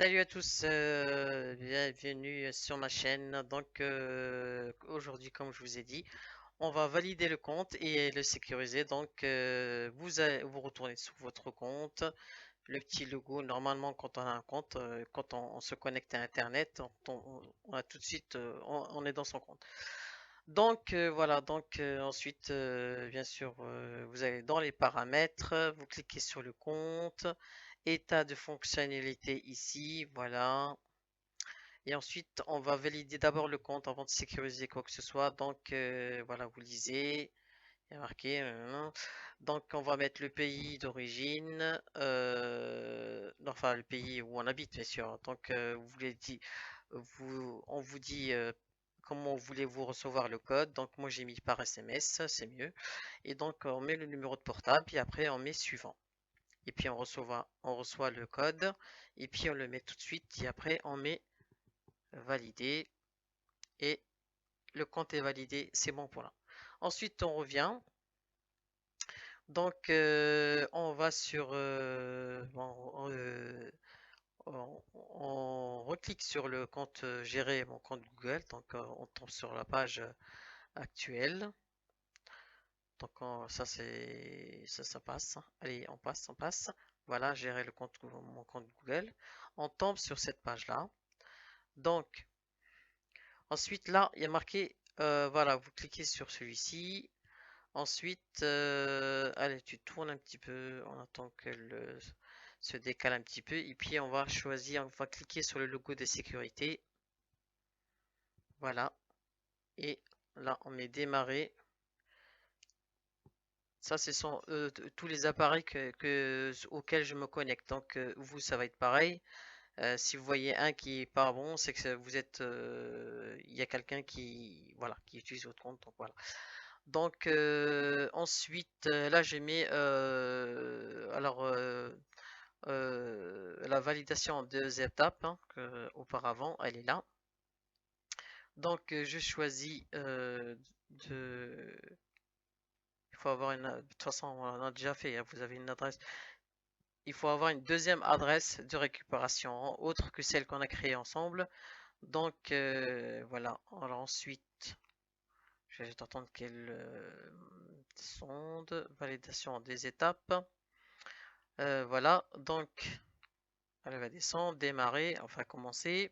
Salut à tous, bienvenue sur ma chaîne. Donc aujourd'hui, comme je vous ai dit, on va valider le compte et le sécuriser. Donc vous retournez sur votre compte, le petit logo. Normalement, quand on a un compte, quand on se connecte à Internet, on a tout de suite, on est dans son compte. Donc voilà. Donc ensuite, bien sûr, vous allez dans les paramètres, vous cliquez sur le compte. État de fonctionnalité ici, voilà. Et ensuite, on va valider d'abord le compte avant de sécuriser quoi que ce soit. Donc, voilà, vous lisez. Il y a marqué. Donc, on va mettre le pays d'origine. Enfin, le pays où on habite, bien sûr. Donc, on vous dit comment voulez-vous recevoir le code. Donc, moi, j'ai mis par SMS, c'est mieux. Et donc, on met le numéro de portable. Puis après, on met suivant. Et puis, on reçoit le code. Et puis, on le met tout de suite. Et après, on met valider. Et le compte est validé, c'est bon pour là. Ensuite, on revient. Donc, on va sur, on reclique sur le compte gérer mon compte Google. Donc, on tombe sur la page actuelle. Donc, ça passe. Allez, on passe. Voilà, gérer mon compte Google. On tombe sur cette page-là. Donc, ensuite, là, il y a marqué, voilà, vous cliquez sur celui-ci. Ensuite, allez, tu tournes un petit peu, on attend qu'elle se décale un petit peu, et puis on va cliquer sur le logo de sécurité. Voilà, et là, on met démarrer. Ça, ce sont tous les appareils auxquels je me connecte. Donc, vous, ça va être pareil. Si vous voyez un qui est pas bon, c'est que vous êtes, il y a quelqu'un qui, voilà, qui utilise votre compte. Donc voilà. Donc ensuite, là j'ai mis la validation en deux étapes, hein, auparavant, elle est là. Donc je choisis de. Il faut avoir de toute façon, on a déjà fait, hein, vous avez une adresse. Il faut avoir une deuxième adresse de récupération, hein, autre que celle qu'on a créée ensemble. Donc voilà. Alors ensuite, je vais attendre qu'elle sonde. Validation en deux étapes. Voilà, donc elle va descendre, démarrer, enfin commencer.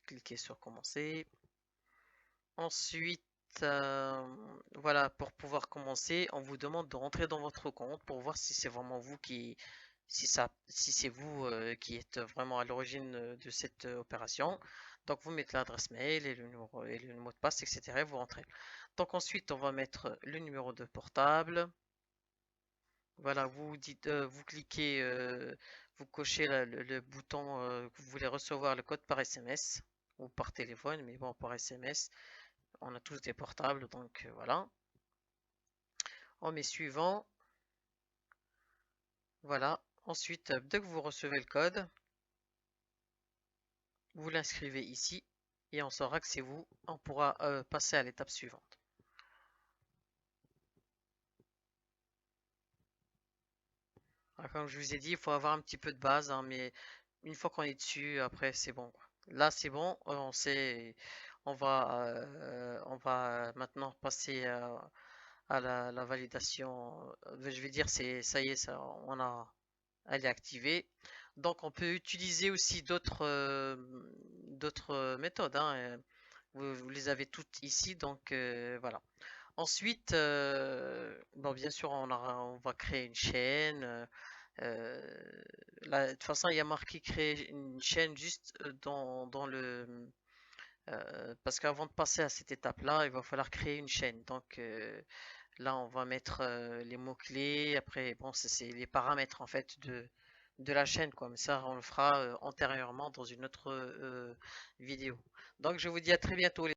Cliquez sur commencer. Ensuite, voilà, pour pouvoir commencer, on vous demande de rentrer dans votre compte pour voir si c'est vraiment vous si c'est vous qui êtes vraiment à l'origine de cette opération. Donc vous mettez l'adresse mail et le numéro et le mot de passe, etc. Et vous rentrez. Donc ensuite, on va mettre le numéro de portable. Voilà, vous cliquez, vous cochez le bouton que vous voulez recevoir le code par SMS ou par téléphone, mais bon, par SMS, on a tous des portables, donc voilà. On met suivant, voilà. Ensuite, dès que vous recevez le code, vous l'inscrivez ici et on saura que c'est vous. On pourra passer à l'étape suivante. Alors, comme je vous ai dit, il faut avoir un petit peu de base, hein, mais une fois qu'on est dessus, après c'est bon, quoi. Là c'est bon, on sait, on va maintenant passer à la validation. Je vais dire ça y est, elle est activée. Donc on peut utiliser aussi d'autres méthodes, hein, vous les avez toutes ici, donc voilà. Ensuite, bon, bien sûr, on va créer une chaîne. Là, de toute façon, il y a marqué créer une chaîne juste dans le. Parce qu'avant de passer à cette étape-là, il va falloir créer une chaîne. Donc là, on va mettre les mots-clés. Après, bon, c'est les paramètres en fait de la chaîne, quoi. Mais ça, on le fera antérieurement dans une autre vidéo. Donc, je vous dis à très bientôt.